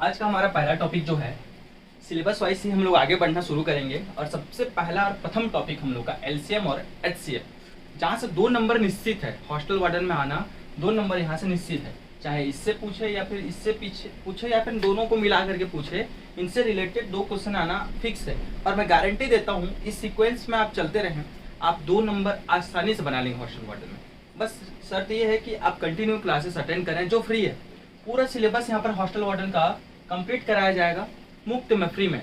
आज का हमारा पहला टॉपिक जो है सिलेबस वाइज ही हम लोग आगे बढ़ना शुरू करेंगे और सबसे पहला और प्रथम टॉपिक हम लोग का एलसीएम और एचसीएफ, जहाँ से 2 नंबर निश्चित है। हॉस्टल वार्डन में आना 2 नंबर यहाँ से निश्चित है, चाहे इससे पूछे या फिर इससे पीछे पूछे या फिर दोनों को मिला करके पूछे, इनसे रिलेटेड 2 क्वेश्चन आना फिक्स है। और मैं गारंटी देता हूँ इस सीक्वेंस में आप चलते रहें, आप 2 नंबर आसानी से बना लेंगे हॉस्टल वार्डन में। बस शर्त ये है कि आप कंटिन्यू क्लासेस अटेंड करें जो फ्री है। पूरा सिलेबस यहाँ पर हॉस्टल वार्डन का कंप्लीट कराया जाएगा मुफ्त में, फ्री में।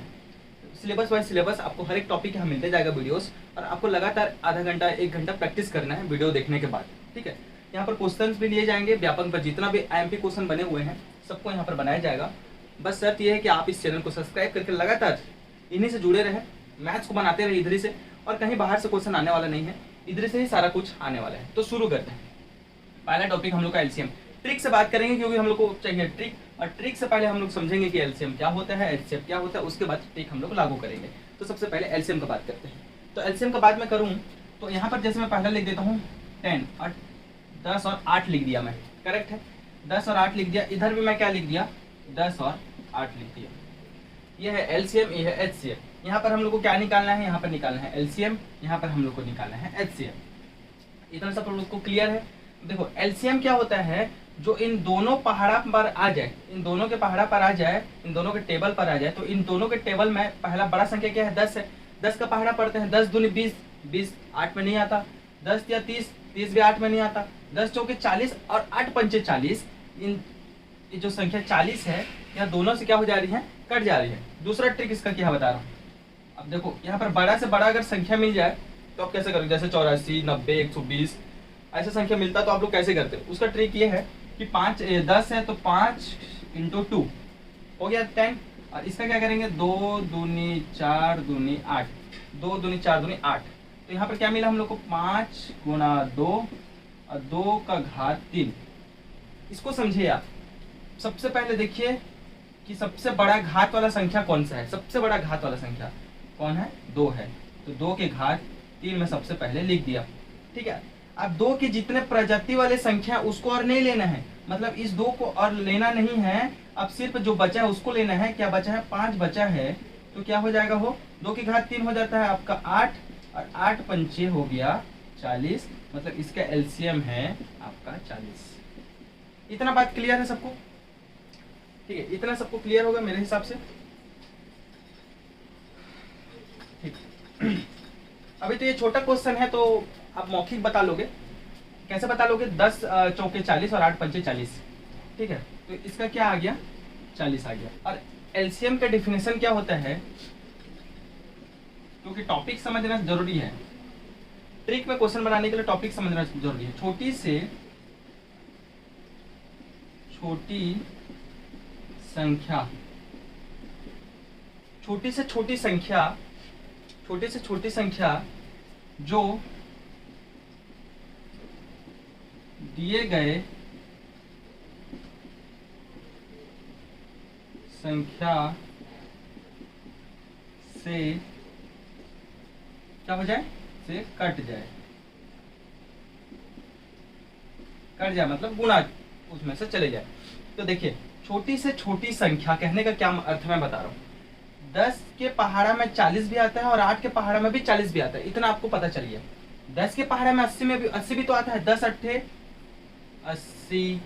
सिलेबस वाइज सिलेबस आपको हर एक टॉपिक यहाँ मिलते जाएगा वीडियोस, और आपको लगातार आधा घंटा 1 घंटा प्रैक्टिस करना है वीडियो देखने के बाद, ठीक है। यहाँ पर क्वेश्चंस भी लिए जाएंगे, व्यापक पर जितना भी आईएमपी क्वेश्चन बने हुए हैं सबको यहाँ पर बनाया जाएगा। बस शर्त यह है कि आप इस चैनल को सब्सक्राइब करके लगातार इन्हीं से जुड़े रहें, मैथ्स को बनाते रहे इधर ही से, और कहीं बाहर से क्वेश्चन आने वाला नहीं है, इधर से ही सारा कुछ आने वाला है। तो शुरू करते हैं। पहला टॉपिक हम लोग का एलसीएम। ट्रिक से बात करेंगे क्योंकि हम लोग को चाहिए ट्रिक, और ट्रिक से पहले हम लोग समझेंगे कि एलसीएम क्या होता है, एचसीएफ क्या होता है, उसके बाद ट्रिक हम लोग लागू करेंगे। तो सबसे पहले एलसीएम का बात करते हैं। तो एलसीएम का बात मैं करूँ तो यहाँ पर जैसे मैं पहला लिख देता हूँ 10 और 10 और 8 लिख दिया मैं, करेक्ट है। 10 और 8 लिख दिया, इधर भी मैं क्या लिख दिया 10 और 8 लिख दिया। ये है एलसीएम, ये है एचसीएफ। यहाँ पर हम लोग को क्या निकालना है, यहाँ पर निकालना है एलसीएम, यहाँ पर हम लोग को निकालना है एचसीएफ। इतना सब लोग को क्लियर है। देखो एलसीएम क्या होता है, जो इन दोनों पहाड़ा पर आ जाए, इन दोनों के पहाड़ा पर आ जाए, इन दोनों के टेबल पर आ जाए, तो इन दोनों के टेबल में पहला बड़ा संख्या क्या है 10 है। 10 का पहाड़ा पढ़ते हैं, 10 दूनी 20, 20 8 में नहीं आता। 10 या 30, 30 भी 8 में नहीं आता। 10 चौके 40 और 8 पंचे 40। इन जो संख्या 40 है यह दोनों से क्या हो जा रही है, कट जा रही है। दूसरा ट्रिक इसका क्या बता रहा हूँ। अब देखो यहाँ पर बड़ा से बड़ा अगर संख्या मिल जाए तो आप कैसे करोगे, जैसे 84, 90, 120 ऐसा संख्या मिलता तो आप लोग कैसे करते हो। उसका ट्रिक ये है कि 10 है तो 5 × 2 हो गया 10। और इसका क्या करेंगे 2 दूनी 4 दूनी 8, 2 दूनी 4 दूनी 8। तो यहाँ पर क्या मिला हम लोग को 5 × 2 और 2 का घात 3। इसको समझिए आप। सबसे पहले देखिए कि सबसे बड़ा घात वाला संख्या कौन सा है। सबसे बड़ा घात वाला संख्या कौन है, 2 है। तो 2 के घात 3 में सबसे पहले लिख दिया, ठीक है। अब 2 के जितने प्रजाति वाले संख्या उसको और नहीं लेना है, मतलब इस 2 को और लेना नहीं है। अब सिर्फ जो बचा है उसको लेना है। क्या बचा है, 5 बचा है, तो क्या हो जाएगा वो 2 के घात 3 हो जाता है आपका 8, और 8 पंचे हो गया 40, मतलब इसका एलसीएम है आपका 40। इतना बात क्लियर है सबको, ठीक है। इतना सबको क्लियर होगा मेरे हिसाब से, ठीक। अभी तो ये छोटा क्वेश्चन है तो आप मौखिक बता लोगे। कैसे बता लोगे, 10 चौके 40 और 8 पंचे 40, ठीक है। तो इसका क्या आ गया 40 आ गया। और एलसीएम का डेफिनेशन क्या होता है, क्योंकि टॉपिक समझना जरूरी है। ट्रिक में क्वेश्चन बनाने के लिए टॉपिक समझना जरूरी है। छोटी से छोटी संख्या, छोटी से छोटी संख्या, छोटी से छोटी संख्या जो दिए गए संख्या से क्या हो जाए, से कट जाए। कट जाए मतलब गुणा उसमें से चले जाए। तो देखिए छोटी से छोटी संख्या कहने का क्या अर्थ मैं बता रहा हूँ। 10 के पहाड़ा में 40 भी आता है और 8 के पहाड़ा में भी 40 भी आता है, इतना आपको पता चलिए। 10 के पहाड़ा में 80 में भी 80 भी तो आता है, 10 अट्ठे 80,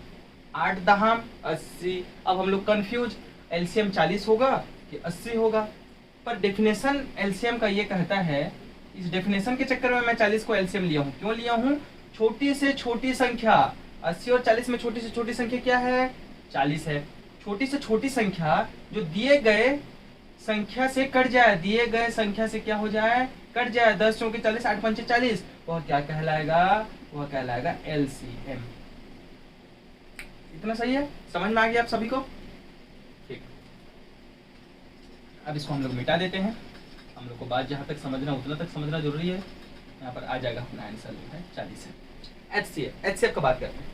8 दहाम 80। अब हम लोग कंफ्यूज, एलसीएम 40 होगा कि 80 होगा। पर डेफिनेशन एलसीएम का ये कहता है, इस डेफिनेशन के चक्कर में मैं 40 को एलसीएम लिया हूँ। क्यों लिया हूँ, छोटी से छोटी संख्या 80 और 40 में छोटी से छोटी संख्या क्या है, 40 है। छोटी से छोटी संख्या जो दिए गए संख्या से कट जाए, दिए गए संख्या से क्या हो जाए, कट जाए। 10 चौके 40, 8 पंचे 40, वह क्या कहलाएगा, वह कहलाएगा एलसीएम। इतना सही है, समझ में आ गया आप सभी को, ठीक। अब इसको हम लोग मिटा देते हैं। हम लोग को बात जहाँ तक समझना उतना तक समझना जरूरी है। यहाँ पर आ जाएगा अपना आंसर जो है 40 है। एचसीएफ का बात करते हैं।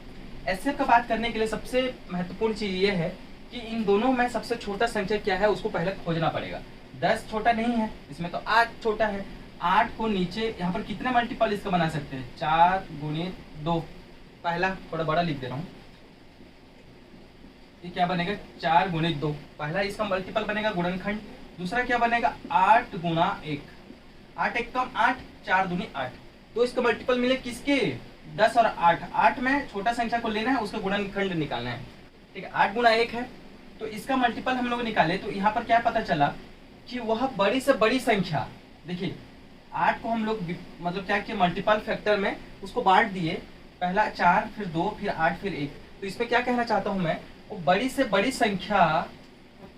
एचसीएफ का बात करने के लिए सबसे महत्वपूर्ण चीज ये है कि इन दोनों में सबसे छोटा संख्या क्या है उसको पहले खोजना पड़ेगा। 10 छोटा नहीं है इसमें, तो 8 छोटा है। 8 को नीचे यहाँ पर कितने मल्टीपल इसका बना सकते हैं, 4 × 2। पहला थोड़ा बड़ा लिख दे रहा हूँ, ये क्या बनेगा 4 गुणित 2, पहला इसका मल्टीपल बनेगा गुणनखंड, दूसरा क्या बनेगा 8 गुणा 1, 8 एक कम 8, 4 दूनी 8, तो इसका मल्टीपल मिले किसके 10 और 8, 8 में छोटा संख्या को लेना है, उसका गुणनखंड निकालना है, ठीक है। 8 गुणा 1 है, तो इसका मल्टीपल हम लोग निकाले, तो यहाँ पर क्या पता चला कि वह बड़ी से बड़ी संख्या, देखिए 8 को हम लोग मतलब क्या किया मल्टीपल फैक्टर में उसको बांट दिए, पहला 4 फिर 2 फिर 8 फिर 1, तो इसमें क्या कहना चाहता हूं मैं, वो बड़ी से बड़ी संख्या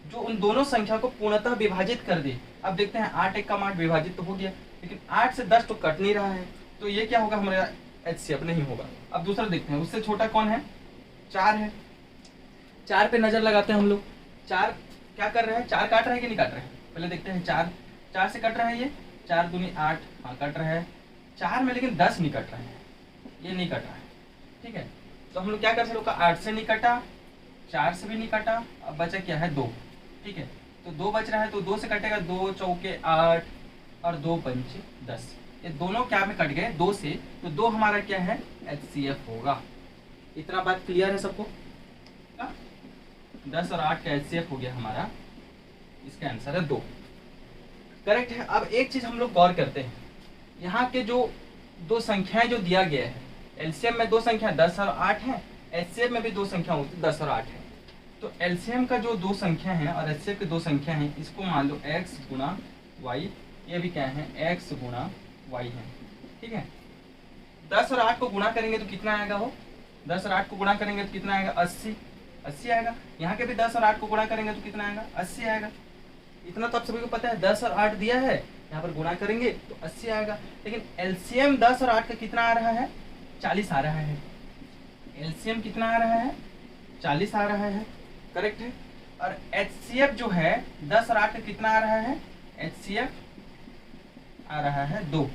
जो उन दोनों संख्या को पूर्णतः विभाजित कर दे। अब देखते हैं 8 एक कम 8 विभाजित तो हो गया, लेकिन 8 से 10 तो कट नहीं रहा है, तो ये क्या होगा हमारा HCF नहीं होगा। अब दूसरा देखते हैं, उससे छोटा कौन है 4 है, 4 पे नजर लगाते हैं हम लोग, 4 क्या कर रहे हैं 4 काट रहे हैं कि नहीं काट रहे हैं, पहले देखते हैं 4 से कट रहा है, ये 4 दूनी 8, हाँ कट रहा है 4 में, लेकिन 10 नहीं कट रहा है, ये नहीं कट रहा है, ठीक है। तो हम लोग क्या कर सकते हैं, 8 से नहीं कटा, 4 से भी नहीं कटा, अब बचा क्या है 2, ठीक है। तो 2 बच रहा है, तो 2 से कटेगा, 2 चौके 8 और 2 पंचे 10, ये दोनों क्या में कट गए 2 से, तो 2 हमारा क्या है HCF होगा। इतना बात क्लियर है सबको, 10 और 8 का HCF हो गया हमारा, इसका आंसर है 2, करेक्ट है। अब एक चीज हम लोग गौर करते हैं, यहाँ के जो दो संख्याएं जो दिया गया है, एलसीएम में दो संख्या 10 और 8 है, एचसीएफ में भी दो संख्या होती है 10 और 8 है, तो एलसीएम का जो दो संख्या है और एचसीएफ की दो संख्या है, इसको मान लो x गुणा वाई, ये भी क्या है x गुणा वाई है, ठीक है। 10 और 8 को गुणा करेंगे तो कितना आएगा, वो 10 और 8 को गुणा करेंगे तो कितना आएगा 80 आएगा। यहाँ के भी 10 और 8 को गुणा करेंगे तो कितना आएगा 80 आएगा। इतना तो आप सभी को पता है, 10 और 8 दिया है, यहाँ पर गुणा करेंगे तो 80 आएगा। लेकिन एलसीएम 10 और 8 का कितना आ रहा है 40 आ रहा है, एलसीएम कितना आ रहा है 40 आ रहा है, करेक्ट है। और एचसीएफ जो है 10 और 8 का कितना आ रहा है, एचसीएफ आ रहा है 2।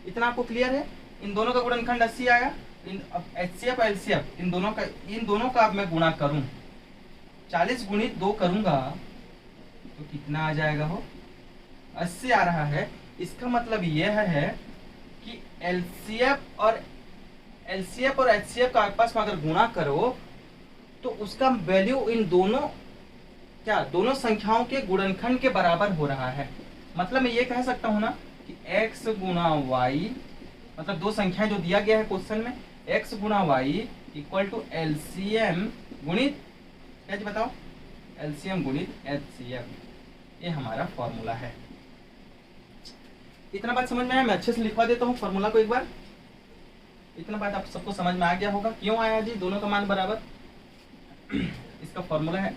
इतना आपको क्लियर है। इन दोनों का गुणनखंड 80 आया, इन अब एचसीएफ और एलसीएफ इन दोनों का अब मैं गुणा करूं, 40 गुणित 2 करूंगा तो कितना आ जाएगा, हो 80 आ रहा है। इसका मतलब यह है कि एलसीएफ और एचसीएफ का आपस में अगर गुणा करो तो उसका वैल्यू इन दोनों संख्याओं के गुणनखंड के बराबर हो रहा है। मतलब मैं ये कह सकता हूं ना कि x गुणा वाई, मतलब दो संख्याएं जो दिया गया है क्वेश्चन में, x गुणा वाई इक्वल टू एलसीएम गुणित क्या जी बताओ, एलसीएम गुणित एचसीएफ, ये हमारा फॉर्मूला है। इतना बात समझ में आया? मैं अच्छे से लिखवा देता हूँ फॉर्मूला को एक बार। इतना बात आप सबको समझ में आ गया होगा, क्यों आया जी दोनों का मान बराबर। इसका फॉर्मूला है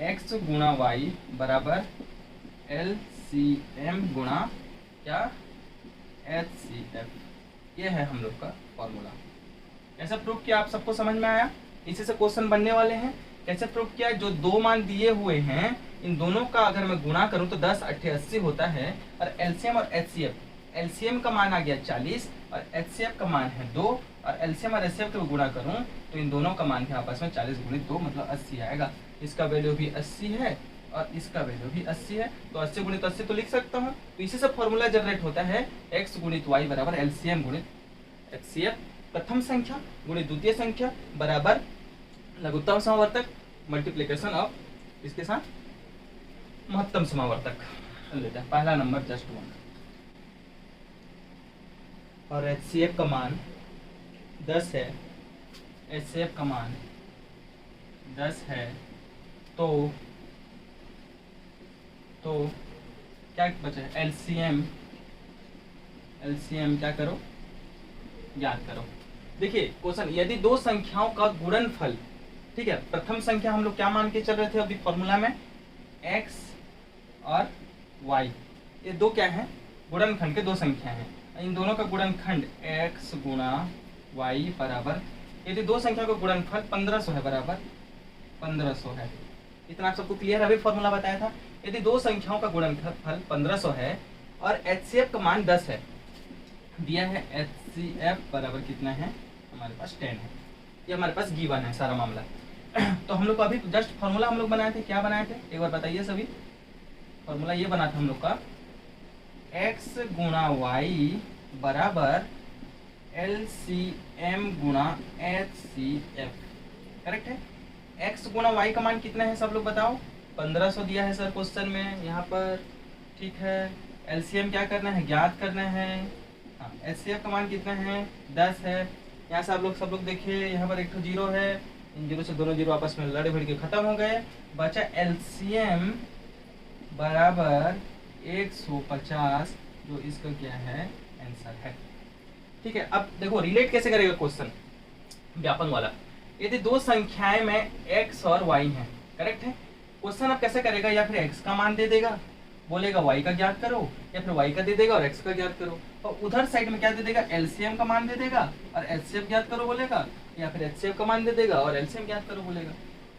x गुणा वाई बराबर एलसीएम गुणा क्या एचसीएफ, ये है हम लोग का फॉर्मूला। कैसे प्रूव किया आप सबको समझ में आया? इसी से क्वेश्चन बनने वाले हैं। कैसे प्रूव किया, जो दो मान दिए हुए हैं इन दोनों का अगर मैं गुणा करूं तो 10 8 80 होता है, और एलसीएम और एचसीएफ, एलसीएम का मान आ गया 40 और एचसीएफ का मान है 2, और एलसीएम और एचसीएफ को गुणा करूं तो इन दोनों का मान है आपस में 40 गुणित 2 मतलब 80 आएगा। इसका वैल्यू भी 80 है और इसका वैल्यू भी 80 है, तो 80 गुणित 80 तो लिख सकता हूँ। तो इसी से फॉर्मूला जनरेट होता है x गुणित वाई बराबर एलसीएम गुणित एचसीएफ, प्रथम संख्या गुणित द्वितीय संख्या बराबर लघुत्तम समावर्तक मल्टीप्लीकेशन ऑफ इसके साथ महत्तम समावर्तक लेते हैं। पहला नंबर जस्ट 1, और एचसीएफ का मान 10 है, एचसीएफ का मान 10 है, तो क्या बचा है एलसीएम क्या करो याद करो। देखिए क्वेश्चन, यदि दो संख्याओं का गुणनफल, ठीक है, प्रथम संख्या हम लोग क्या मान के चल रहे थे अभी फॉर्मूला में x और y, ये दो क्या है गुणनखंड के दो संख्या हैं, इन दोनों का गुणनखंड x गुणा y बराबर, यदि दो संख्या का गुणनफल 1500 है बराबर 1500 है। इतना आप सबको क्लियर है? अभी फॉर्मूला बताया था, यदि दो संख्याओं का गुणनफल 1500 है और एचसीएफ का मान 10 है, दिया है एचसीएफ बराबर कितना है हमारे पास 10 है, ये हमारे पास गिवन है सारा मामला। तो हम लोग को अभी जस्ट फॉर्मूला हम लोग बनाए थे, क्या बनाए थे एक बार बताइए सभी। फॉर्मूला ये बना था हम लोग का x गुणा वाई बराबर एलसीएम गुणा एचसीएफ, करेक्ट है। x गुणा y का मान कितना है सब लोग बताओ। 1500 दिया है सर क्वेश्चन में यहाँ पर, ठीक है। एलसीएम क्या करना है, ज्ञात करना है। हाँ, एचसीएफ का मान कितना है, 10 है। यहाँ से आप लोग सब लोग देखिए, यहाँ पर एक तो जीरो है, इन जीरो से दोनों जीरो आपस में लड़ भिड़ के खत्म हो गए। बचा एलसीएम बराबर 150, जो इसका क्या है आंसर है। ठीक है, अब देखो रिलेट कैसे करेगा क्वेश्चन व्यापन वाला। यदि दो संख्याएं में x और y हैं, करेक्ट है, क्वेश्चन अब कैसे करेगा, या फिर x का मान दे देगा, बोलेगा y का ज्ञात करो, या फिर y का दे देगा और x का ज्ञात करो, और उधर साइड में क्या दे देगा, एलसीएम का मान दे देगा और एचसीएफ ज्ञात करो बोलेगा, या फिर एचसीएफ का मान दे देगा और एलसीएम ज्ञात करो बोलेगा।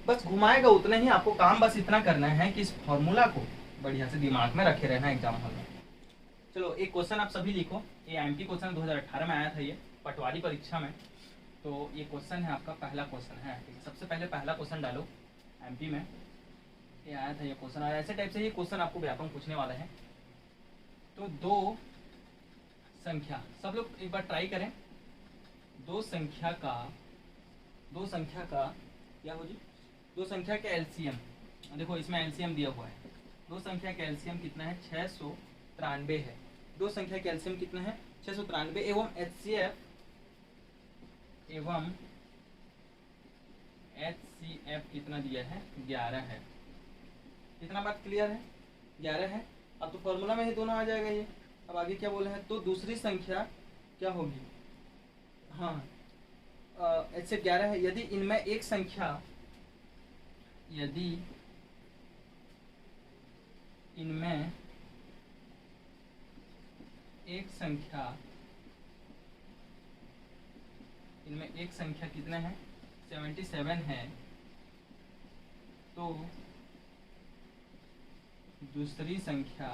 बस घुमाएगा उतना ही, आपको काम बस इतना करना है कि इस फॉर्मूला को बढ़िया से दिमाग में रखे रहना एग्जाम हॉल में। चलो एक क्वेश्चन आप सभी लिखो, ये एमपी क्वेश्चन 2018 में आया था, ये पटवारी परीक्षा में। तो ये क्वेश्चन है आपका, पहला क्वेश्चन है। सबसे पहले पहला क्वेश्चन डालो एमपी में, ये आया था ये क्वेश्चन, और ऐसे टाइप से ये क्वेश्चन आपको व्यापक पूछने वाला है। तो दो संख्या, सब लोग एक बार ट्राई करें, दो संख्या का क्या हो जी, दो संख्या का एलसीएम, देखो इसमें एलसीएम दिया हुआ है, दो संख्या का एलसीएम कितना है, 693 है। दो संख्या का एलसीएम कितना है, 693, एवं एचसीएफ कितना दिया है, 11 है। इतना बात क्लियर है, 11 है। अब तो फॉर्मूला में ही दोनों आ जाएगा ये। अब आगे क्या बोला है, तो दूसरी संख्या क्या होगी, हाँ ऐसे 11 है, यदि इनमें एक संख्या, यदि इनमें एक संख्या कितना है, 77 है, तो दूसरी संख्या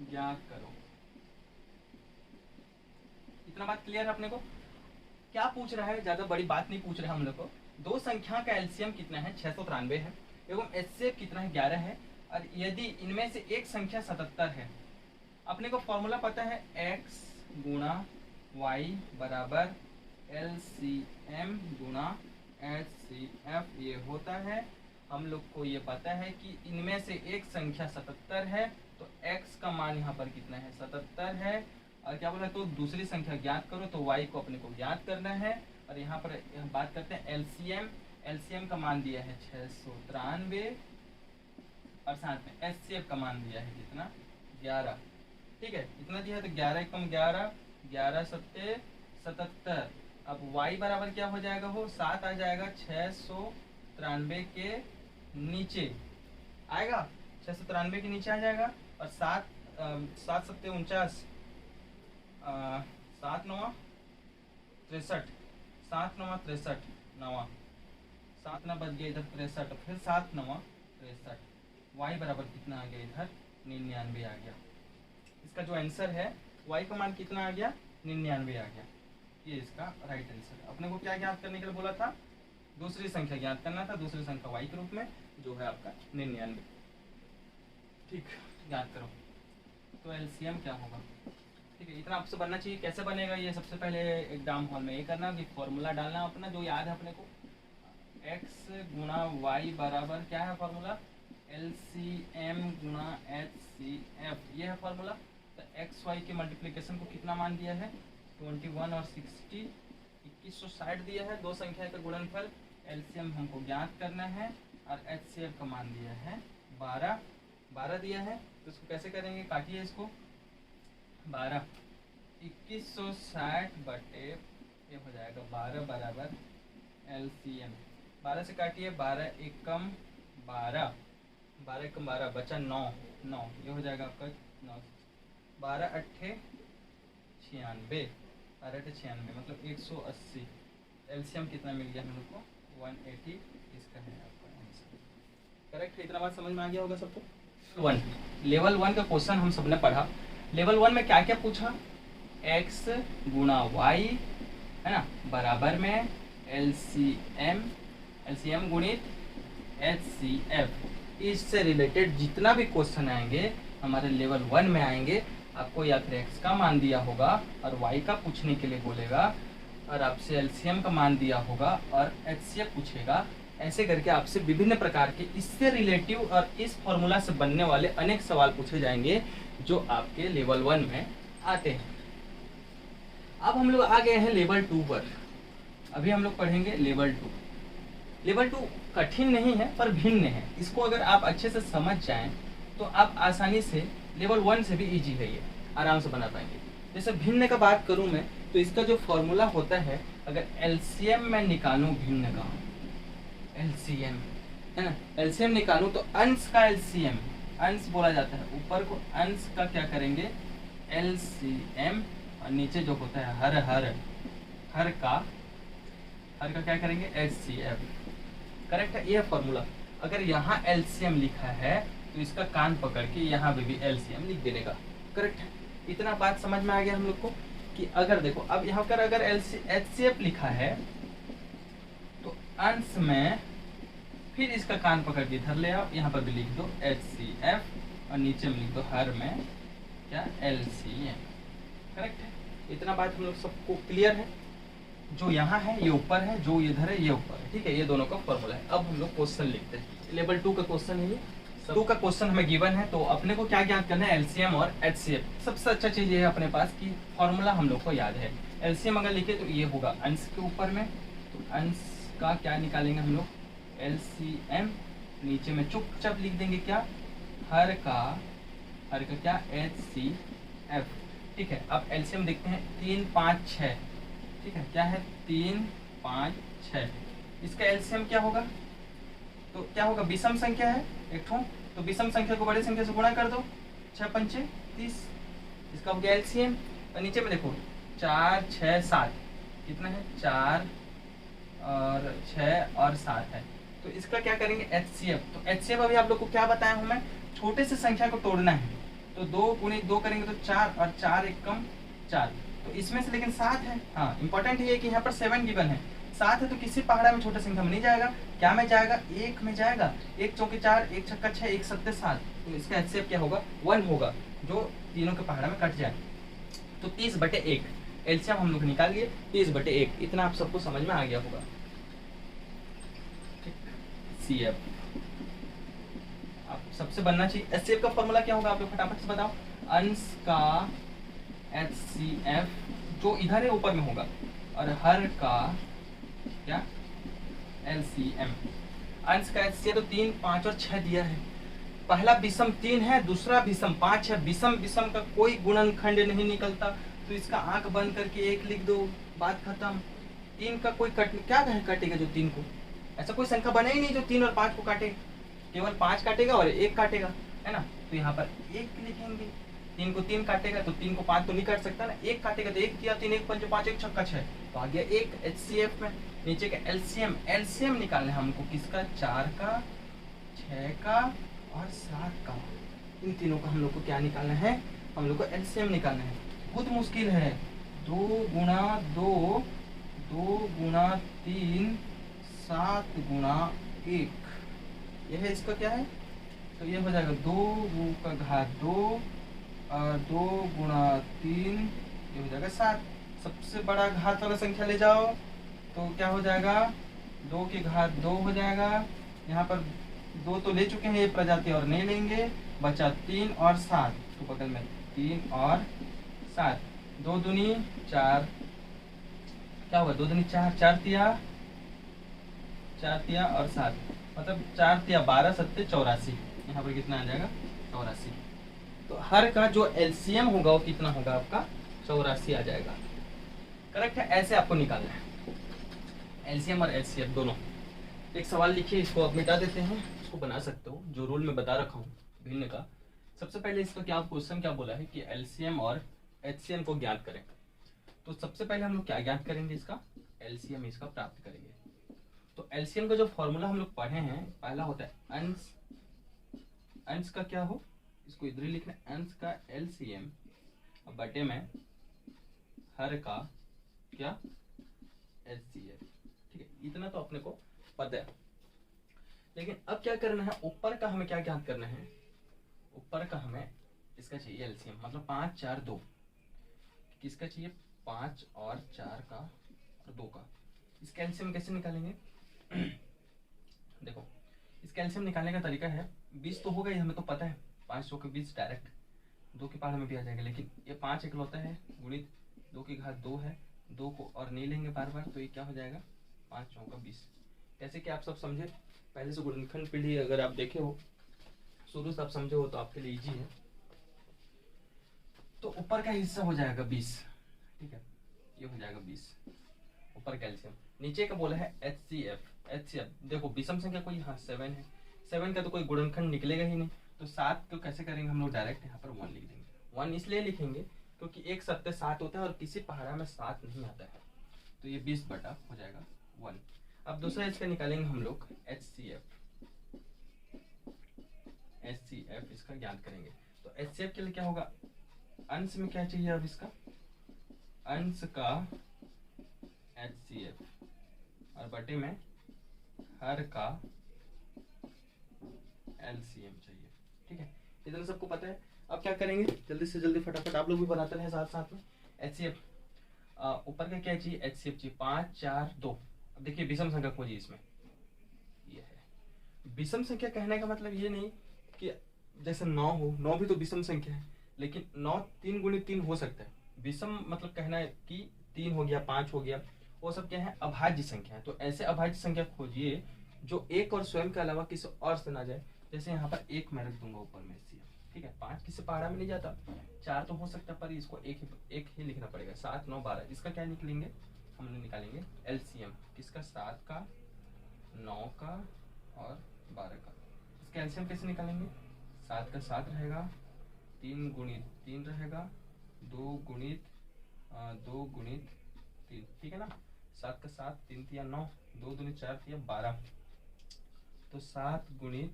ज्ञात करो। इतना बात क्लियर है अपने को। क्या पूछ रहा है, ज्यादा बड़ी बात नहीं पूछ रहा है हम लोग को। दो संख्या का एलसीएम कितना है, 693 है, एवं एचसीएफ कितना है, 11 है, और यदि इनमें से एक संख्या 77 है। अपने को फॉर्मूला पता है, x गुणा y बराबर एलसीएम गुणा एचसीएफ, ये होता है। हम लोग को ये पता है कि इनमें से एक संख्या 77 है, तो x का मान यहाँ पर कितना है, 77 है। और क्या बोला, तो दूसरी संख्या ज्ञात करो, तो y को अपने को ज्ञात करना है। और यहाँ पर बात करते हैं एलसीएम का मान दिया है 693, और साथ में एचसीएफ का मान दिया है कितना, 11। ठीक है, इतना दिया है, तो 11 कम 11, 11 सत्ते 77। अब y बराबर क्या हो जाएगा, हो 7 आ जाएगा, 693 के नीचे आएगा, 693 के नीचे आ जाएगा। और 7 सत्ते 49, 7 9 63, 7 9 63, 9 7 ना बच गया इधर 63, फिर 7 9 63, y बराबर कितना आ गया इधर, 99 आ गया। इसका जो आंसर है y का मान कितना आ गया, 99 आ गया। ये इसका राइट आंसर। अपने को क्या ज्ञात करने के लिए बोला था, दूसरी संख्या ज्ञात करना था, दूसरी संख्या y के रूप में, जो है आपका 99। ठीक, ज्ञात करो। तो एलसीएम क्या होगा, ठीक है, इतना आपसे बनना चाहिए। कैसे बनेगा ये, सबसे पहले एग्जाम हॉल में ये करना कि फॉर्मूला डालना अपना, जो याद है अपने को, x गुणा y बराबर क्या है फॉर्मूला, एलसीएम गुणा एचसीएफ, ये है फॉर्मूला। तो एक्स वाई के मल्टीप्लिकेशन को कितना मान दिया है, 21 और 60, 2160 दिया है। दो संख्या का गुणनफल, एलसीएम हमको ज्ञात करना है, और एचसीएफ का मान दिया है 12 दिया है। तो इसको कैसे करेंगे, काटिए इसको, 12 2160 बटे ये हो जाएगा 12 बराबर एलसीएम, 12 से काटिए, 12 एकम 12, 12 एकम 12 बचा 9, ये हो जाएगा आपका 9, 12 अट्ठे 96, 12 अट्ठे 96 मतलब 180। एलसीएम कितना मिल गया हम लोग को, 180, इसका है आपका आंसर। करेक्ट है, इतना बात समझ में आ गया होगा सबको। लेवल 1 का क्वेश्चन हम सबने पढ़ा। लेवल 1 में क्या क्या पूछा, x गुणा y है ना, बराबर में एलसीएम गुणित एचसीएफ। इससे रिलेटेड जितना भी क्वेश्चन आएंगे हमारे लेवल 1 में आएंगे, आपको या फिर x का मान दिया होगा और y का पूछने के लिए बोलेगा, और आपसे एलसीएम का मान दिया होगा और एचसीएफ पूछेगा। ऐसे करके आपसे विभिन्न प्रकार के इससे रिलेटिव और इस फॉर्मूला से बनने वाले अनेक सवाल पूछे जाएंगे जो आपके लेवल 1 में आते हैं। अब हम लोग आ गए हैं लेवल 2 पर। अभी हम लोग पढ़ेंगे लेवल 2। लेवल 2 कठिन नहीं है पर भिन्न है। इसको अगर आप अच्छे से समझ जाएं तो आप आसानी से लेवल 1 से भी इजी है, ये आराम से बना पाएंगे। जैसे भिन्न का बात करूं मैं तो इसका जो फॉर्मूला होता है, अगर एलसीएम में निकालूं भिन्न का, एलसीएम है ना, एलसीएम निकालूं तो अंश का एलसीएम, अंश बोला जाता है, ऊपर को अंश का क्या करेंगे एलसीएम, और नीचे जो होता है हर का क्या करेंगे एचसीएफ। करेक्ट है, ये फॉर्मूला। अगर यहाँ एलसीएम लिखा है तो इसका कान पकड़ के यहाँ पे भी एलसीएम लिख देने का। करेक्ट है, इतना बात समझ में आ गया हम लोग को कि अगर देखो अब यहाँ पर अगर एचसीएफ लिखा है तो अंश में फिर इसका कान पकड़ के इधर ले आओ, यहाँ पर भी लिख दो एचसीएफ और नीचे में लिख दो हर में क्या एलसीएम। करेक्ट है, इतना बात हम लोग सबको क्लियर है। जो यहाँ है ये ऊपर है, जो इधर है ये ऊपर है। ठीक है, ये दोनों का फॉर्मूला है। अब हम लोग क्वेश्चन लिखते हैं। लेवल 2 का क्वेश्चन है ये। 2 का क्वेश्चन हमें गिवन है तो अपने को क्या ज्ञात करना है एलसीएम और एचसीएफ। सबसे अच्छा चीज ये है अपने पास कि फॉर्मूला हम लोग को याद है। एलसीएम अगर लिखे तो ये होगा अंश के ऊपर में, तो अंश का क्या निकालेंगे हम लोग एलसीएम, नीचे में चुपचाप लिख देंगे क्या हर का क्या एचसीएफ। ठीक है, अब एलसीएम देखते हैं 3 5 6। ठीक है, क्या है 3 5 6। इसका एलसीएम क्या होगा, तो क्या होगा विषम संख्या है एक ठो, तो विषम संख्या को बड़ी संख्या से गुणा कर दो, 6 पंचे 30, इसका हो गया एलसीएम। और नीचे में देखो 4 6 7, कितना है 4 और 6 और 7 है, तो इसका क्या करेंगे एचसीएफ। तो एचसीएफ अभी आप लोग को क्या बताया हूं मैं, छोटे से संख्या को तोड़ना है, तो 2 गुणे 2 करेंगे तो 4 और 4 एक कम 4, तो इसमें से लेकिन 7 है। हाँ, इंपॉर्टेंट ये है कि यहाँ पर 7 गिवन है, 7 है तो किसी पहाड़ा में छोटे संख्या में नहीं जाएगा, क्या में जाएगा 1 में जाएगा। 1 चौके 4, 1 छक्का 6, 1 सत्ते 7, तो इसका एचसीएफ क्या होगा 1 होगा, जो तीनों के पहाड़ा में कट जाए। तो 30/1 एलसीएम हम लोग निकाल लिए 30/1। इतना आप सबको समझ में आ गया होगा। सीएफ आप सबसे बनना चाहिए। एचसीएफ का फॉर्मूला क्या होगा आप लोग फटाफट से बताओ। अंश का एचसीएफ जो इधर है ऊपर में होगा, और हर का क्या एलसीएम। अंश का एचसीएफ तो 3 5 और 6 दिया है। पहला विषम 3 है, दूसरा विषम 5 है। विषम का कोई गुणनखंड नहीं निकलता, तो इसका आंख बंद करके 1 लिख दो, बात खत्म। 3 का कोई क्या काटेगा जो 3 को, ऐसा कोई संख्या बने ही नहीं जो 3 और 5 को काटे, केवल 5 काटेगा और 1 काटेगा, है ना। तो यहाँ पर 1 लिखेंगे, 3 को 3 काटेगा तो 3 को 5 तो नहीं काट सकता ना, 1 काटेगा तो 1 किया 3 1 5 5 1 छक्का 6, तो आ गया 1 एचसीएफ में। नीचे का एलसीएम निकालना है हमको, किसका 4 का 6 का और 7 का। इन तीनों का हम लोग को क्या निकालना है, हम लोग को एलसीएम निकालना है। बहुत मुश्किल है, 2 गुणा 2 2 गुणा 3 7 गुणा 1, यह है इसका क्या है, तो ये हो जाएगा 2 का घात 2 और 2 गुणा 3, ये हो जाएगा 7। सबसे बड़ा घात वाला संख्या ले जाओ तो क्या हो जाएगा 2 की घात 2 हो जाएगा। यहाँ पर 2 तो ले चुके हैं ये प्रजाति और नहीं लेंगे, बचा 3 और 7, तो बगल में 3 और 7, 2 दूनी 4, क्या होगा 2 दूनी 4, 4 तिया और 7, मतलब 4 तिया 12 सत्ते 84, यहाँ पर कितना आ जाएगा 84। तो हर का जो एलसीएम होगा वो कितना होगा आपका 84 आ जाएगा। करेक्ट है, ऐसे आपको निकालना है एलसीएम और एचसीएफ दोनों। एक सवाल लिखिए, इसको आप मिटा देते हैं, इसको बना सकते हो जो रूल में बता रखा हूँ भिन्न का। सबसे पहले इसका क्या क्वेश्चन क्या बोला है कि एलसीएम और एचसीएम को ज्ञात करें। तो सबसे पहले हम लोग क्या ज्ञात करेंगे, इसका एलसीएम इसका प्राप्त करेंगे। तो एलसीएम का जो फॉर्मूला हम लोग पढ़े हैं, पहला होता है अंश का क्या हो, इसको इधर ही लिखना है, अंश का एलसीएम बटे में हर का क्या एचसीएफ। ठीक है, इतना तो अपने को पता है। लेकिन अब क्या करना है, ऊपर का हमें क्या ज्ञात करना है, ऊपर का हमें इसका चाहिए एलसीएम, मतलब 5 4 2, किसका चाहिए 5 और 4 का और 2 का। इसका एलसीएम कैसे निकालेंगे? देखो, इसका एलसीएम निकालने का तरीका है, 20 तो होगा ही, हमें तो पता है 500 के 20 डायरेक्ट 2 की पहाड़ में भी आ जाएगा, लेकिन ये 5 इकलौता है गुणित 2 की घात 2 है, 2 को और नहीं लेंगे बार बार, तो ये क्या हो जाएगा 5 चौका 20। जैसे कि आप सब समझे, पहले से गुणनखंड पीढ़ी अगर आप देखे हो, शुरू से आप समझे हो, तो आपके लिए इजी है। तो ऊपर का हिस्सा हो जाएगा 20, ठीक है, ये हो जाएगा 20 ऊपर कैल्शियम। नीचे का बोला है HCF। देखो विषम संख्या कोई, हाँ 7 है, 7 का तो कोई गुणनखंड निकलेगा ही नहीं, तो 7 को कैसे करेंगे हम लोग, डायरेक्ट यहाँ पर 1 लिख देंगे। 1 इसलिए लिखेंगे क्योंकि एक सत्य 7 होता है और किसी पहाड़ा में 7 नहीं आता है, तो ये 20 बटा हो जाएगा 1। अब दूसरा इसका निकालेंगे हम लोग HCF, इसका ज्ञात करेंगे। तो HCF के लिए क्या होगा, अंश में क्या चाहिए, अब इसका अंश का HCF और बटे में हर का LCM चाहिए, ठीक है, इतना सबको पता है। अब क्या करेंगे, जल्दी से जल्दी फटाफट आप लोग भी बनाते रहे साथ साथ में। HCF ऊपर का क्या चाहिए, HCF चाहिए 5 4 2। अब देखिए विषम संख्या खोजिए, इसमें ये है विषम संख्या। कहने का मतलब ये नहीं कि जैसे 9 हो, 9 भी तो विषम संख्या है, लेकिन 9 3 गुणित 3 हो सकता है। विषम मतलब कहना है कि 3 हो गया 5 हो गया, वो सब क्या है, अभाज्य संख्या है। तो ऐसे अभाज्य संख्या खोजिए जो एक और स्वयं के अलावा किसी और से ना जाए। जैसे यहाँ पर 1 मैं रख दूंगा ऊपर में, ठीक है, 5 किसी पहाड़ा में नहीं जाता, 4 तो हो सकता है पर इसको एक ही लिखना पड़ेगा। 7 9 12, इसका क्या निकलेंगे, हम लोग निकालेंगे LCM, किसका 7 का 9 का और 12 का। इसका LCM कैसे निकालेंगे, 7 का 7 रहेगा, 3 गुणित 3 रहेगा, 2 गुणित 3, ठीक है ना। 7 का 7, 3 तिया 9, 2 दूनी 4 तिया 12, तो 7 गुणित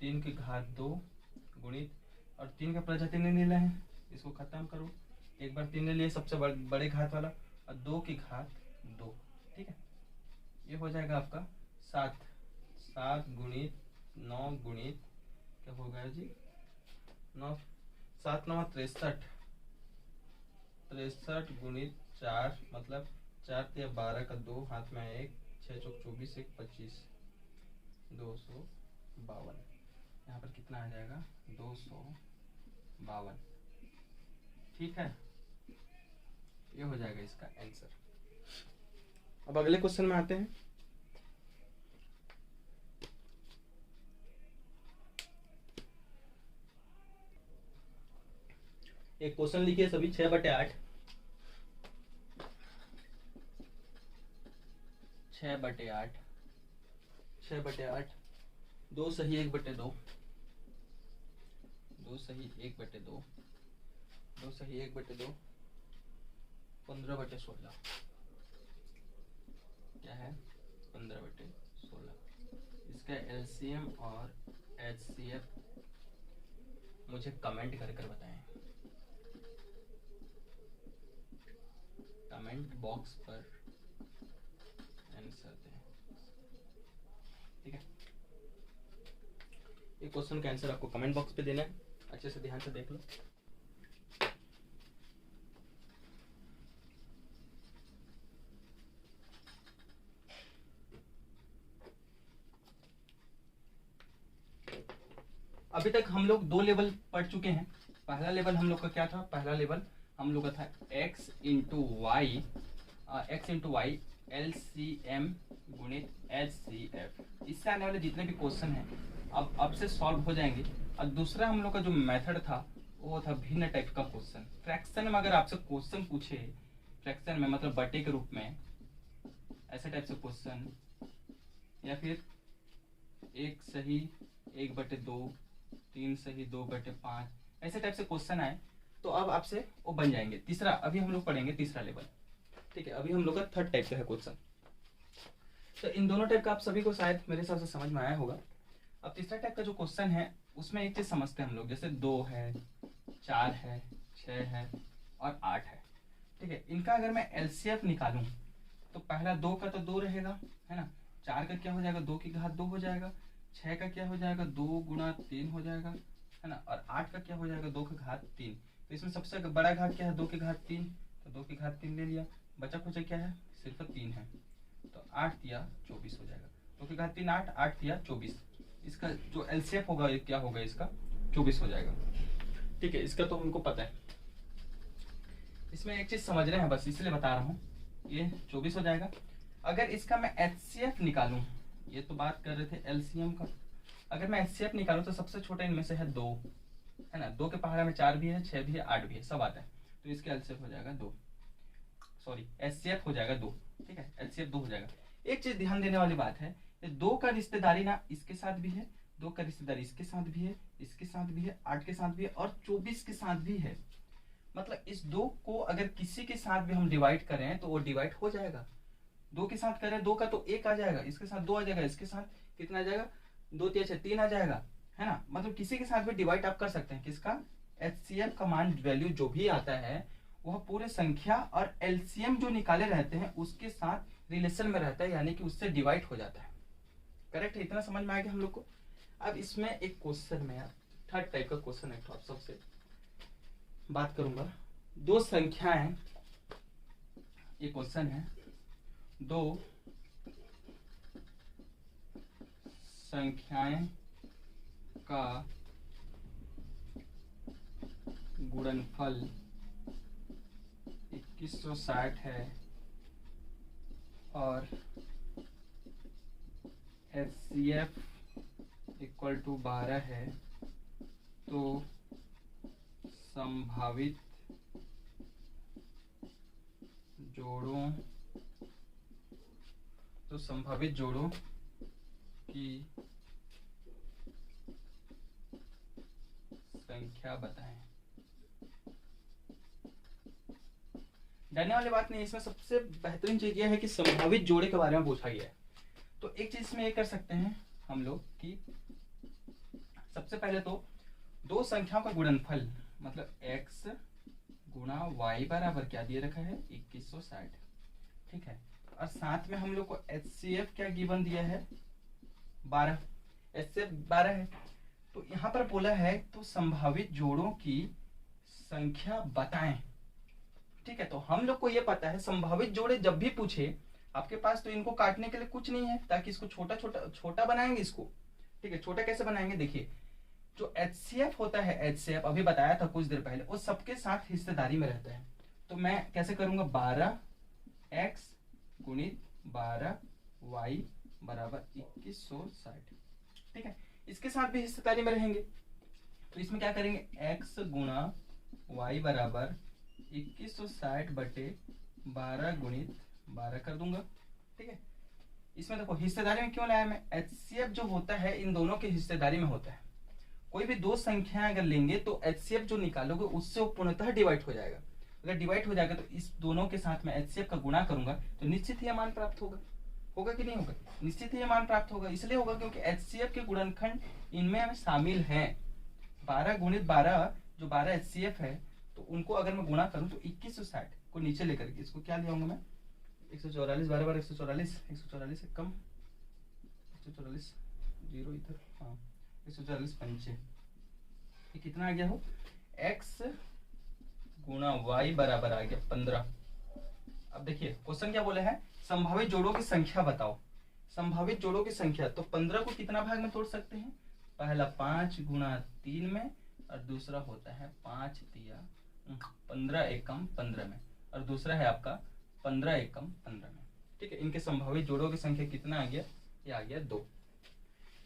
3 की घात 2 गुणित, और 3 का प्रजाति नहीं लेना है, इसको खत्म करो, एक बार 3 ले लिए सबसे बड़े घात वाला, और 2 की घात 2, ठीक है, ये हो जाएगा आपका 7 गुणित 9 गुणित क्या होगा जी 9, 7 9 63 गुणित 4, मतलब 4 या 12 का 2 हाथ में 1, 6 चौक 24 1 25, 252। यहाँ पर कितना आ जाएगा 252, ठीक है, ये हो जाएगा इसका आंसर। अब अगले क्वेश्चन में आते हैं। एक क्वेश्चन लिखिए सभी, 6/8, 6/8, 6/8, 2 सही 1/2, 2 सही 1/2, 2 सही 1/2, 15/16, क्या है 15/16। इसका LCM और HCF मुझे कमेंट कर बताएं, कमेंट बॉक्स पर आंसर दें, ठीक है। ये क्वेश्चन का आंसर आपको कमेंट बॉक्स पे देना है, अच्छे से ध्यान से देख लो। अभी तक हम लोग 2 लेवल पढ़ चुके हैं। पहला लेवल हम लोग का क्या था, पहला लेवल हम लोग का था x इंटू वाई LCM गुणित HCF। इससे आने वाले जितने भी क्वेश्चन हैं अब से सॉल्व हो जाएंगे। और दूसरा हम लोग का जो मेथड था वो था भिन्न टाइप का क्वेश्चन। फ्रैक्शन में अगर आपसे क्वेश्चन पूछे, फ्रैक्शन में मतलब बटे के रूप में, ऐसे टाइप से क्वेश्चन, या फिर 1 सही 1/2, 3 सही 2/5, ऐसे टाइप से क्वेश्चन आए तो अब आपसे वो बन जाएंगे। तीसरा अभी हम लोग पढ़ेंगे तीसरा लेवल, ठीक है। अभी हम लोग का 3rd टाइप का है क्वेश्चन। तो इन दोनों टाइप का आप सभी को शायद मेरे हिसाब से समझ में आया होगा। अब तीसरा टाइप का जो क्वेश्चन है उसमें एक चीज समझते हैं हम लोग, जैसे 2 है, 4 है, 6 है और 8 है, ठीक है। इनका अगर मैं LCF निकालूं तो पहला 2 का तो 2 रहेगा, है ना। 4 का क्या हो जाएगा, 2 की घात 2 हो जाएगा। 6 का क्या हो जाएगा, 2 गुणा 3 हो जाएगा, है ना, और 8 का क्या हो जाएगा 2 का घात 3। तो इसमें सबसे बड़ा घात क्या है 2 के घात 3, तो 2 के घात 3 ले लिया, बचा कुछ क्या है सिर्फ 3 है, तो 8 दिया 24 हो जाएगा। 2 के घात 3 8, 8 दिया 24, इसका जो एलसीएफ होगा ये क्या होगा इसका 24 हो जाएगा। ठीक है, इसका तो हमको पता है। इसमें एक चीज समझ रहे हैं बस इसलिए बता रहा हूँ, ये 24 हो जाएगा। अगर इसका मैं एचसीएफ निकालूं, ये तो बात कर रहे थे एलसीएम का, अगर मैं एचसीएफ निकालूं तो सबसे छोटा इनमें से है 2, है ना, 2 के पहाड़ा में 4 भी है, 6 भी है, 8 भी है, सब आता है, तो इसका एलसीएफ हो जाएगा 2, सॉरी एचसीएफ हो जाएगा 2। ठीक है, एचसीएफ 2 हो जाएगा। एक चीज ध्यान देने वाली बात है, 2 का रिश्तेदारी ना इसके साथ भी है, 2 का रिश्तेदारी इसके साथ भी है, इसके साथ भी है, 8 के साथ भी है और 24 के साथ भी है। मतलब इस 2 को अगर किसी के साथ भी हम डिवाइड करें तो वो डिवाइड हो जाएगा। 2 के साथ करें 2 का तो 1 आ जाएगा, इसके साथ 2 आ जाएगा, इसके साथ कितना आ जाएगा 2 3 3 आ जाएगा, है ना। मतलब किसी के साथ भी डिवाइड आप कर सकते हैं। किसका एचसीएफ का मान वैल्यू जो भी आता है वह पूरे संख्या और एलसीएम जो निकाले रहते हैं उसके साथ रिलेशन में रहता है, यानी कि उससे डिवाइड हो जाता है। करेक्ट है, इतना समझ में आ गया हम लोग को। अब इसमें एक क्वेश्चन में थर्ड टाइप का क्वेश्चन है, तो आप सबसे बात करूंगा। 2 संख्याएं, ये क्वेश्चन है, 2 संख्याएं का गुणनफल 2160 है और एचसीएफ इक्वल टू 12 है, तो संभावित जोड़ों की संख्या बताएं। डरने वाली बात नहीं, इसमें सबसे बेहतरीन चीज यह है कि संभावित जोड़े के बारे में पूछा गया है। तो एक चीज इसमें ये कर सकते हैं हम लोग कि सबसे पहले तो 2 संख्याओं का गुणनफल मतलब x गुणा y बराबर क्या दिए रखा है 2160। ठीक है, और साथ में हम लोग को HCF क्या गिवन दिया है 12, HCF 12 है। तो यहाँ पर बोला है तो संभावित जोड़ों की संख्या बताएं। ठीक है, तो हम लोग को ये पता है संभावित जोड़े जब भी पूछे आपके पास तो इनको काटने के लिए कुछ नहीं है, ताकि इसको छोटा बनाएंगे इसको। ठीक है, छोटा कैसे बनाएंगे, देखिए जो एचसीएफ होता है, एचसीएफ अभी बताया था कुछ देर पहले, वो सबके साथ हिस्सेदारी में रहता है। तो मैं कैसे करूंगा 12x गुणित 12y बराबर 2160। ठीक है, इसके साथ भी हिस्सेदारी में रहेंगे, तो इसमें क्या करेंगे x गुणा y बराबर 2160 बटे 12 गुणित 12 कर दूंगा। ठीक है, इसमें देखो हिस्सेदारी में क्यों लाया मैं, एचसीएफ जो होता है इन दोनों की हिस्सेदारी में होता है। कोई भी 2 संख्याएं अगर लेंगे तो एचसीएफ जो निकालोगे उससे वो पूर्णतः डिवाइड हो जाएगा। अगर डिवाइड हो जाएगा तो इस दोनों के साथ में एचसीएफ का गुणा करूंगा तो निश्चित ही मान प्राप्त होगा कि नहीं होगा, निश्चित ही मान प्राप्त होगा। इसलिए होगा क्योंकि एचसीएफ के गुणनखंड इनमें शामिल है। 12 गुणित 12 जो 12 एचसीएफ है, तो उनको अगर मैं गुणा करूं तो 2160 को नीचे लेकर के इसको क्या ले आऊंगा मैं 144, 12 बार 144, 144 से कम 144 जीरो इधर, हाँ 144 पंचे, ये कितना आ गया हो x गुणा y बराबर आ गया 15। अब देखिए क्वेश्चन क्या बोले हैं, संभावित जोड़ों की संख्या बताओ। संभावित जोड़ों की संख्या, तो 15 को कितना भाग में तोड़ सकते हैं, पहला 5 गुणा 3 में और दूसरा होता है 5 दिया 15 एकम 15 में, और दूसरा है आपका 15 एकम 15 में। ठीक है, इनके संभावित जोड़ों की संख्या कितना आ गया, ये आ गया 2।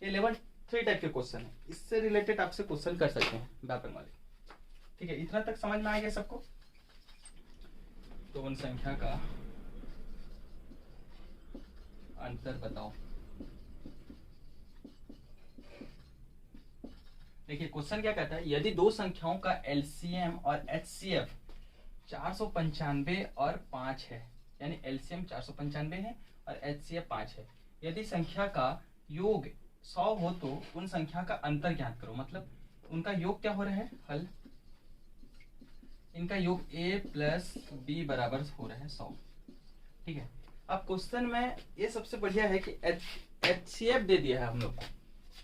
ये लेवल 3 टाइप के क्वेश्चन है, इससे रिलेटेड आपसे क्वेश्चन कर सकते हैं व्यापक वाले। ठीक है, इतना तक समझ में आ गया सबको। तो उन संख्या का अंतर बताओ। देखिए क्वेश्चन क्या कहता है, यदि 2 संख्याओं का एलसीएम और एचसीएफ 495 और 5 है, यानी एलसीएम 495 है और एचसीएफ 5 है, यदि संख्या का योग 100 हो तो उन संख्या का अंतर ज्ञात करो। मतलब उनका योग क्या हो रहा है, हल इनका योग a प्लस बी बराबर हो रहा है 100। ठीक है, अब क्वेश्चन में ये सबसे बढ़िया है कि एचसीएफ दे दिया है हम लोग को।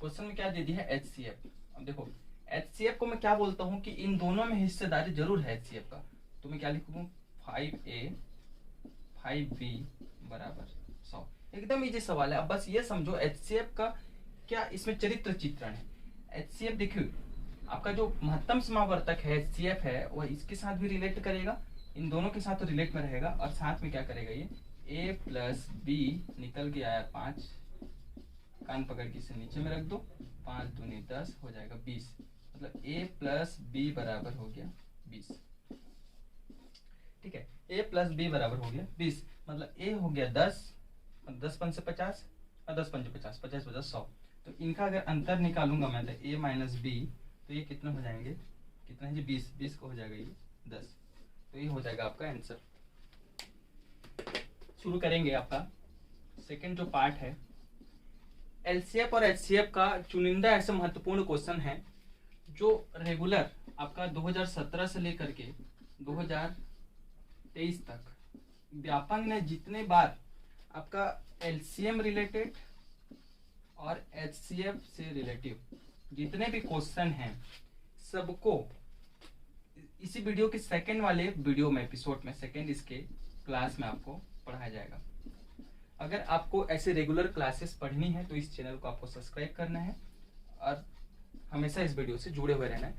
क्वेश्चन में क्या दे दिया है, एचसीएफ। अब देखो HCF को मैं क्या बोलता हूँ कि इन दोनों में हिस्सेदारी जरूर है HCF का, तो मैं क्या लिखूँ 5A 5B बराबर 100। एकदम इजी सवाल है। अब बस ये समझो HCF का क्या इसमें चरित्र चित्रण है। HCF देखिए आपका जो महत्तम समावर्तक है HCF है वह इसके साथ भी रिलेट करेगा, इन दोनों के साथ तो रिलेट में रहेगा, और साथ में क्या करेगा ये A प्लस B निकल के आया 5, कान पकड़ के इसे नीचे में रख दो, 5 दूनी 10 हो जाएगा 20, मतलब A प्लस B बराबर हो गया 20। ठीक है, A प्लस B बराबर हो गया 20, मतलब A हो गया 10, 10 पंच से 50 और 10 पंच 50, 50 50 100। तो इनका अगर अंतर निकालूंगा मैं तो A माइनस B, तो ये कितना हो जाएंगे, कितना है जी 20, 20 को हो जाएगा ये 10, तो ये हो जाएगा आपका आंसर। शुरू करेंगे आपका सेकंड जो पार्ट है। LCF और HCF का चुनिंदा ऐसे महत्वपूर्ण क्वेश्चन है जो रेगुलर आपका 2017 से लेकर के 2023 तक व्यापक ने जितने बार आपका LCM रिलेटेड और HCF से रिलेटिव जितने भी क्वेश्चन हैं सबको इसी वीडियो के सेकंड वाले वीडियो में एपिसोड में सेकंड इसके क्लास में आपको पढ़ाया जाएगा। अगर आपको ऐसे रेगुलर क्लासेस पढ़नी है तो इस चैनल को आपको सब्सक्राइब करना है और हमेशा इस वीडियो से जुड़े हुए रहना है।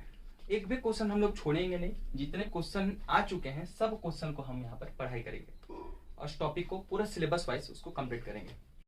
एक भी क्वेश्चन हम लोग छोड़ेंगे नहीं, जितने क्वेश्चन आ चुके हैं सब क्वेश्चन को हम यहाँ पर पढ़ाई करेंगे और टॉपिक को पूरा सिलेबस वाइज उसको कंप्लीट करेंगे।